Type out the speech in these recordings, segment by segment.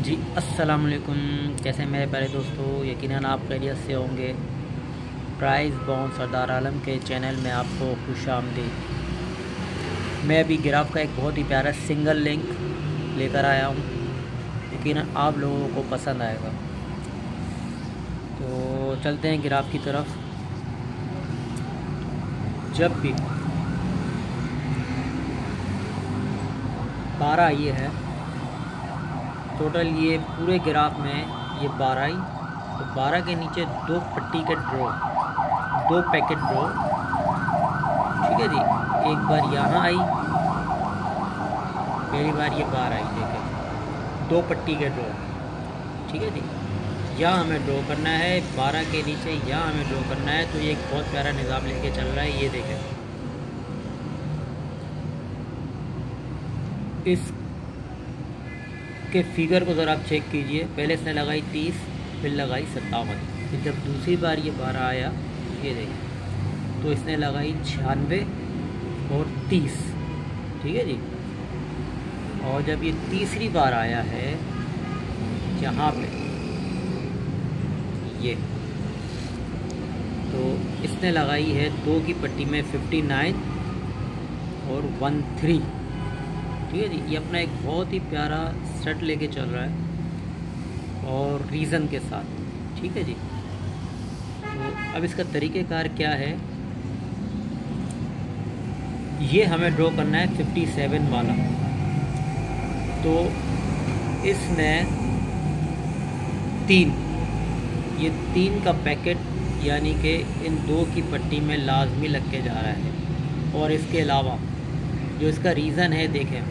जी अस्सलाम वालेकुम। कैसे मेरे प्यारे दोस्तों, यकीनन आप खैरियत से होंगे। प्राइस बॉन्ड सरदार आलम के चैनल में आपको खुशामदीद। मैं अभी ग्राफ का एक बहुत ही प्यारा सिंगल लिंक लेकर आया हूँ, यकीनन आप लोगों को पसंद आएगा। तो चलते हैं ग्राफ की तरफ। जब भी 12 ये है टोटल, ये पूरे ग्राफ में ये 12 ही, तो 12 के नीचे 2 पट्टी के ड्रॉ, 2 पैकेट ड्रॉ। ठीक है जी। एक बार यहाँ आई, पहली बार ये 12 आई, देखें 2 पट्टी के ड्रॉ। ठीक है जी। यहाँ हमें ड्रॉ करना है 12 के नीचे, यहाँ हमें ड्रॉ करना है। तो ये एक बहुत प्यारा निज़ाम लेके चल रहा है, ये देखें। इस के फिगर को ज़रा आप चेक कीजिए। पहले इसने लगाई 30, फिर लगाई 57, फिर जब दूसरी बार ये 12 आया, ये देखिए, तो इसने लगाई 96 और 30। ठीक है जी। और जब ये तीसरी बार आया है यहाँ पे ये, तो इसने लगाई है 2 की पट्टी में 59 और 13। ठीक है जी। ये अपना एक बहुत ही प्यारा सेट लेके चल रहा है और रीज़न के साथ। ठीक है जी। तो अब इसका तरीक़ेकार क्या है, ये हमें ड्रॉ करना है 57 वाला। तो इसने 3, ये 3 का पैकेट यानी कि इन 2 की पट्टी में लाजमी लग के जा रहा है। और इसके अलावा जो इसका रीज़न है, देखें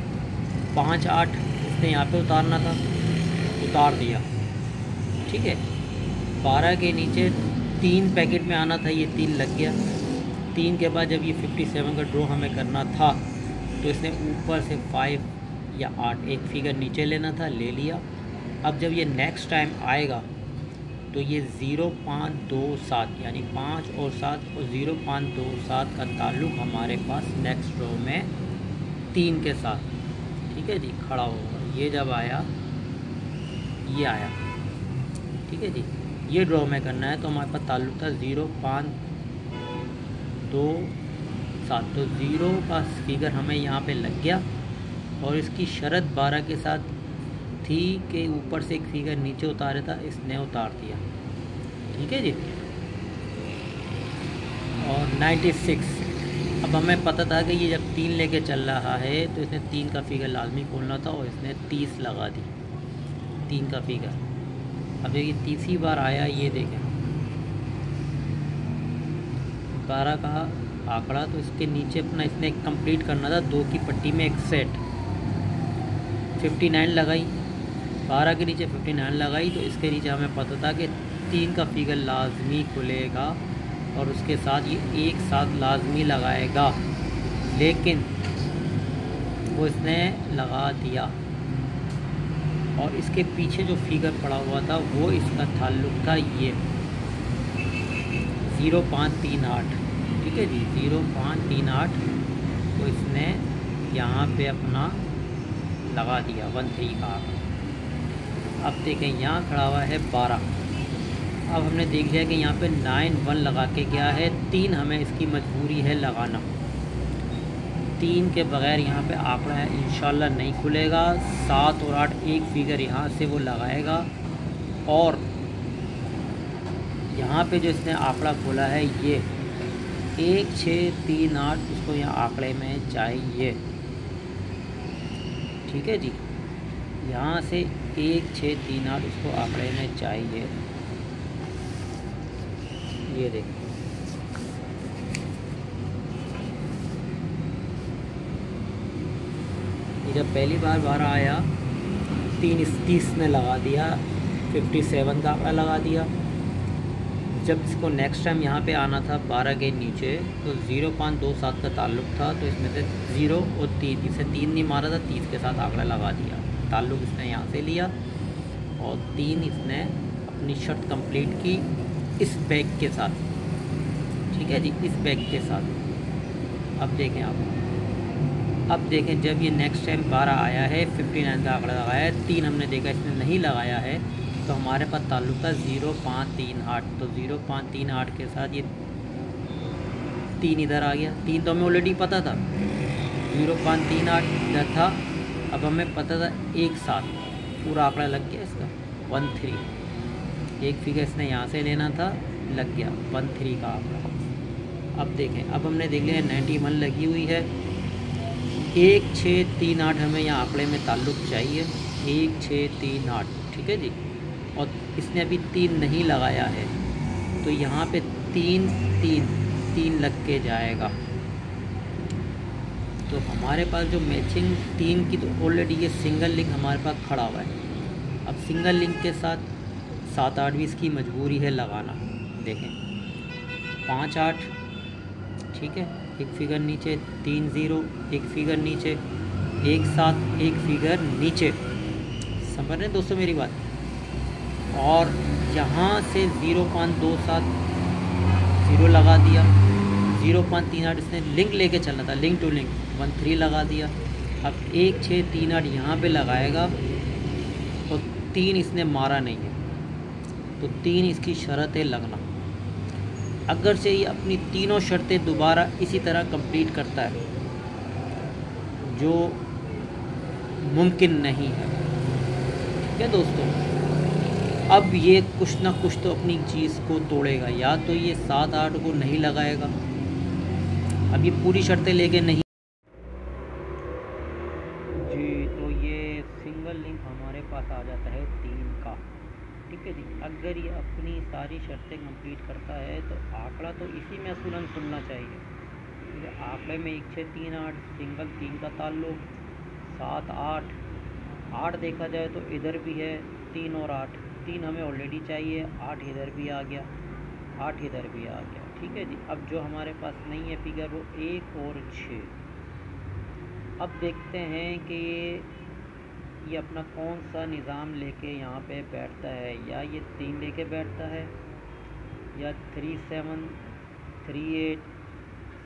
5, 8 इसने यहाँ पे उतारना था, उतार दिया। ठीक है। 12 के नीचे 3 पैकेट में आना था, ये 3 लग गया। 3 के बाद जब ये 57 का ड्रॉ हमें करना था, तो इसने ऊपर से 5 या 8 एक फिगर नीचे लेना था, ले लिया। अब जब ये नेक्स्ट टाइम आएगा तो ये 0527 यानी 5 और 7 और 0527 का ताल्लुक़ हमारे पास नेक्स्ट ड्रॉ में 3 के साथ, ठीक है जी, खड़ा होगा। ये जब आया, ये आया, ठीक है जी, ये ड्रॉ में करना है। तो हमारे पास ताल्लुक़ था 0527, तो 0 का फिगर हमें यहाँ पे लग गया। और इसकी शर्त 12 के साथ थी कि ऊपर से एक फिगर नीचे उतारे था, इसने उतार दिया। ठीक है जी। और 96, अब हमें पता था कि ये जब 3 लेके चल रहा है तो इसने 3 का फिगर लाजमी खोलना था, और इसने 30 लगा दी, 3 का फिगर। अब ये तीसरी बार आया, ये देखें 12 का आंकड़ा, तो इसके नीचे अपना इसने कंप्लीट करना था 2 की पट्टी में एक सेट। 59 लगाई, 12 के नीचे 59 लगाई, तो इसके नीचे हमें पता था कि 3 का फिगर लाजमी खुलेगा और उसके साथ ये एक साथ लाजमी लगाएगा, लेकिन वो इसने लगा दिया। और इसके पीछे जो फिगर पड़ा हुआ था वो इसका ताल्लुक़ था ये 0538। ठीक है जी, 0538, तो इसने यहाँ पे अपना लगा दिया 13 का। अब देखें यहाँ खड़ा हुआ है 12। अब हमने देख लिया कि यहाँ पे 91 लगा के गया है। 3 हमें इसकी मजबूरी है लगाना, 3 के बग़ैर यहाँ पे आंकड़ा है इंशाल्लाह नहीं खुलेगा। 7 और 8 एक फिगर यहाँ से वो लगाएगा, और यहाँ पे जो इसने आंकड़ा खोला है ये 1638, इसको यहाँ आंकड़े में चाहिए। ठीक है जी। यहाँ से 1638 उसको आंकड़े में चाहिए। ये देखिए, ये जब पहली बार 12 आया, 30 ने लगा दिया, 57 का आंकड़ा लगा दिया। जब इसको नेक्स्ट टाइम यहाँ पे आना था 12 के नीचे, तो 0527 का ताल्लुक़ था, तो इसमें से 0 और 3, इसे 3 नहीं मारा था, 30 के साथ आंकड़ा लगा दिया। ताल्लुक़ इसने यहाँ से लिया और 3 इसने अपनी शर्त कंप्लीट की इस बैग के साथ। ठीक है जी, इस बैग के साथ। अब देखें आप, अब देखें जब ये नेक्स्ट टाइम 12 आया है 59 का आंकड़ा लगाया है, 3 हमने देखा इसने नहीं लगाया है, तो हमारे पास ताल्लुक था 0538। तो 0538 के साथ ये 3 इधर आ गया। 3 तो हमें ऑलरेडी पता था, 0538 इधर था। अब हमें पता था एक साथ पूरा आंकड़ा लग गया इसका 13। एक फिगर इसने यहाँ से लेना था, लग गया 13 का आंकड़ा। अब देखें, अब हमने देख लिया 91 लगी हुई है। 1638 हमें यहाँ आंकड़े में ताल्लुक़ चाहिए, 1638, ठीक है जी। और इसने अभी 3 नहीं लगाया है, तो यहाँ पे 3 3 3 लग के जाएगा। तो हमारे पास जो मैचिंग 3 की, तो ऑलरेडी ये सिंगल लिंक हमारे पास खड़ा हुआ है। अब सिंगल लिंक के साथ 7 8 भी इसकी मजबूरी है लगाना। देखें 5 8, ठीक है, एक फिगर नीचे, 3 0, एक फिगर नीचे, 1 7, एक फिगर नीचे। समझ रहे हैं दोस्तों मेरी बात। और यहाँ से 0.27 0 लगा दिया, 0.38 इसने लिंक लेके चलना था, लिंक टू लिंक 13 लगा दिया। अब 1638 यहाँ पे लगाएगा और 3 इसने मारा नहीं है, तो 3 इसकी शर्त है लगना। अगर से ये अपनी तीनों शर्तें दोबारा इसी तरह कंप्लीट करता है, जो मुमकिन नहीं है, ठीक है दोस्तों। अब ये कुछ ना कुछ तो अपनी चीज़ को तोड़ेगा, या तो ये 7 8 को नहीं लगाएगा, अब ये पूरी शर्तें लेके नहीं जी, तो ये सिंगल लिंक हमारे पास आ जाता है 3 का, ठीक है जी। अगर ये अपनी सारी शर्तें कंप्लीट करता है तो आंकड़ा तो इसी में असूलन खुलना चाहिए, ठीक है। आंकड़े में 1638 सिंगल 3 का ताल्लुक, 7 8 8 देखा जाए तो इधर भी है 3 और 8, 3 हमें ऑलरेडी चाहिए, 8 इधर भी आ गया, 8 इधर भी आ गया, ठीक है जी। अब जो हमारे पास नहीं है फिगर वो 1 और 6। अब देखते हैं कि ये अपना कौन सा निज़ाम लेके यहाँ पे बैठता है। या ये 3 लेके बैठता है, या 3 7 3 8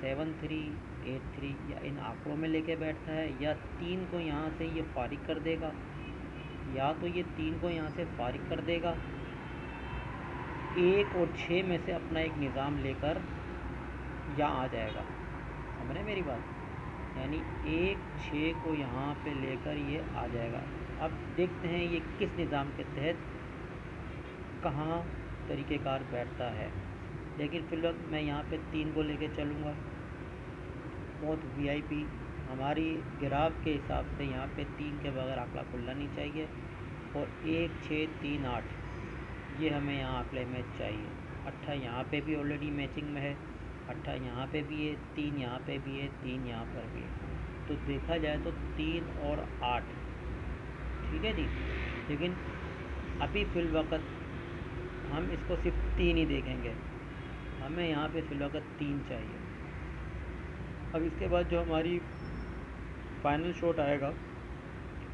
7 3 8 3, या इन आंकड़ों में लेके बैठता है, या 3 को यहाँ से ये फारिग कर देगा, या तो ये 3 को यहाँ से फारिग कर देगा, 1 और 6 में से अपना एक निज़ाम लेकर यहाँ आ जाएगा। समझ रहे मेरी बात, यानी 1 6 को यहाँ पे लेकर ये आ जाएगा। अब देखते हैं ये किस निज़ाम के तहत कहाँ तरीक़ेकार बैठता है। लेकिन फिलहाल मैं यहाँ पे 3 को लेके चलूँगा, बहुत वीआईपी हमारी ग्राफ के हिसाब से यहाँ पे 3 के बगैर आंकड़ा खुलना नहीं चाहिए। और 1 6 3 8 ये हमें यहाँ आंकड़े में चाहिए। 8 यहाँ पे भी ऑलरेडी मैचिंग में है, 8 यहाँ पे भी है, 3 यहाँ पे भी है, 3 यहाँ पर भी है। तो देखा जाए तो 3 और 8, ठीक है जी। लेकिन अभी फ़िलवक़्त हम इसको सिर्फ 3 ही देखेंगे, हमें यहाँ पे फ़िलवक़्त 3 चाहिए। अब इसके बाद जो हमारी फाइनल शॉट आएगा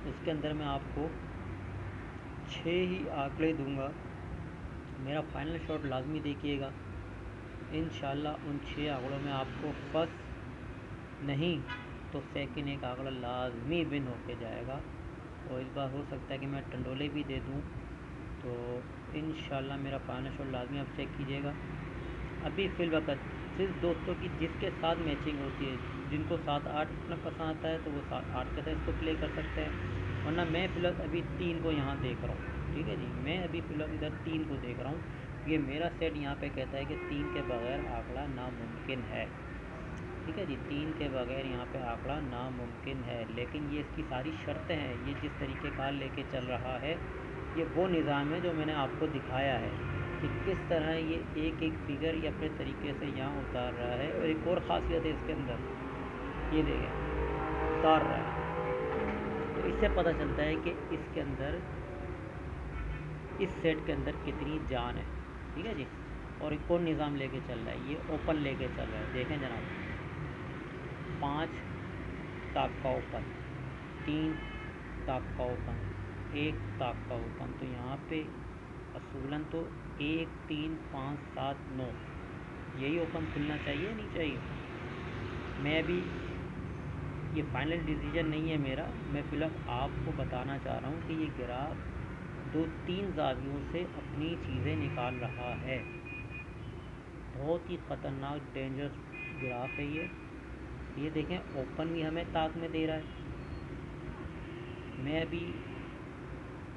उसके अंदर मैं आपको 6 ही आंकड़े दूंगा। मेरा फाइनल शॉट लाजमी देखिएगा, इंशाल्लाह उन 6 आंकड़ों में आपको फर्स्ट नहीं तो सेकंड एक आंकड़ा लाजमी विन होके जाएगा। और इस बार हो सकता है कि मैं टंडोले भी दे दूं, तो इंशाल्लाह मेरा फाइनल शॉट लाजमी आप चेक कीजिएगा। अभी फ़िलवक़्त सिर्फ दोस्तों की जिसके साथ मैचिंग होती है, जिनको 7 8 इतना पसंद आता है तो वो 7 8 के साथ इसको प्ले कर सकते हैं, वरना मैं फ़िलहाल अभी 3 को यहाँ देख रहा हूँ, ठीक है जी। मैं अभी फ़िलहाल इधर 3 को देख रहा हूँ। ये मेरा सेट यहाँ पे कहता है कि 3 के बगैर आंकड़ा नामुमकिन है, ठीक है जी। 3 के बगैर यहाँ पे आंकड़ा नामुमकिन है। लेकिन ये इसकी सारी शर्तें हैं, ये जिस तरीके कार लेके चल रहा है, ये वो निज़ाम है जो मैंने आपको दिखाया है कि किस तरह ये एक एक फिगर ये अपने तरीके से यहाँ उतार रहा है। और एक और ख़ासियत है इसके अंदर, ये देखें उतार रहा है, तो इससे पता चलता है कि इसके अंदर, इस सेट के अंदर कितनी जान है, ठीक है जी। और एक और निज़ाम लेके चल रहा है, ये ओपन लेके चल रहा है। देखें जनाब, 5 ताक का ओपन, 3 ताक का ओपन, 1 ताक का ओपन। तो यहाँ पे असूलन तो 1 3 5 7 9 यही ओपन खुलना चाहिए, नहीं चाहिए। मैं अभी ये फाइनल डिसीजन नहीं है मेरा, मैं फ़िलहाल आपको बताना चाह रहा हूँ कि ये ग्राफ 2-3 ज़ावियों से अपनी चीज़ें निकाल रहा है। बहुत ही ख़तरनाक डेंजरस ग्राफ है ये देखें, ओपन भी हमें ताक में दे रहा है। मैं अभी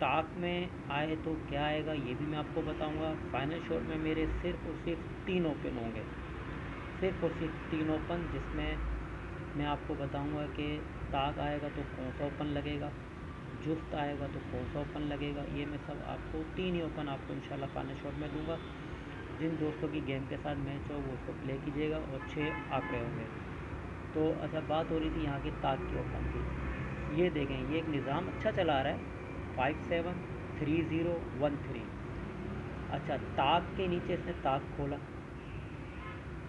ताक में आए तो क्या आएगा ये भी मैं आपको बताऊंगा। फाइनल शॉट में मेरे सिर्फ और सिर्फ 3 ओपन होंगे, सिर्फ और सिर्फ 3 ओपन, जिसमें मैं आपको बताऊंगा कि ताक आएगा तो कौन सा ओपन लगेगा, जुफ्त आएगा तो कौन सा ओपन लगेगा। ये मैं सब आपको 3 ही ओपन आपको इंशाल्लाह फाइनल शॉट में दूंगा। जिन दोस्तों की गेम के साथ मैच हो वो उसको प्ले कीजिएगा और 6 आंकड़े होंगे। तो अच्छा, बात हो रही थी यहाँ की ताक के ओपन की। ये देखें, ये एक निज़ाम अच्छा चला रहा है 573013। अच्छा, ताक के नीचे इसने ताक खोला,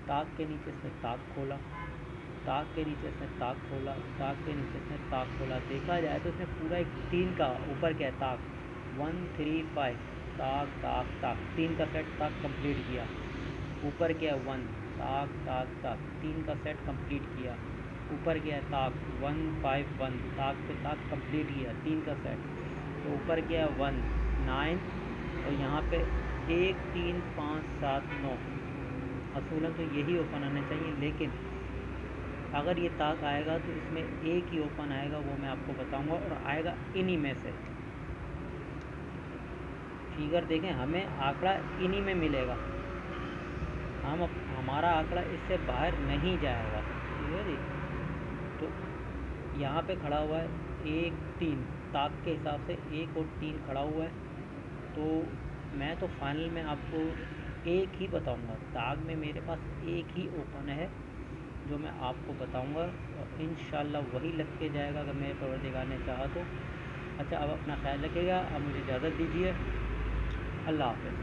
ताक के नीचे इसने ताक खोला, ताक के नीचे इसने ताक खोला, ताक के नीचे इसने ताक खोला। देखा जाए तो इसने पूरा एक 3 का ऊपर क्या है ताक 1 3 5 ताक ताक ताक 3 का सेट ताक कंप्लीट किया। ऊपर क्या है 1 ताक ताक ताक 3 का सेट कंप्लीट किया। ऊपर क्या है ताक 1 5 1 ताक पे ताक कंप्लीट किया 3 का सेट। तो ऊपर क्या है 1 9 और यहाँ पे 1 3 5 7 9। असूलन तो यही ओपन आने चाहिए, लेकिन अगर ये ताक आएगा तो इसमें एक ही ओपन आएगा, वो मैं आपको बताऊंगा, और आएगा इन्हीं में से। फिगर देखें, हमें आंकड़ा इन्हीं में मिलेगा, हमारा आंकड़ा इससे बाहर नहीं जाएगा, ठीक है जी। तो यहाँ पे खड़ा हुआ है 1 3 ताक के हिसाब से 1 और 3 खड़ा हुआ है। तो मैं तो फाइनल में आपको एक ही बताऊंगा, ताक में मेरे पास एक ही ओपन है जो मैं आपको बताऊंगा, और इंशाल्लाह वही लग के जाएगा अगर मेरे परवरदिगार ने चाहा तो। अच्छा, अब अपना ख्याल रखिएगा, अब मुझे इजाज़त दीजिए, अल्लाह हाफ़िज़।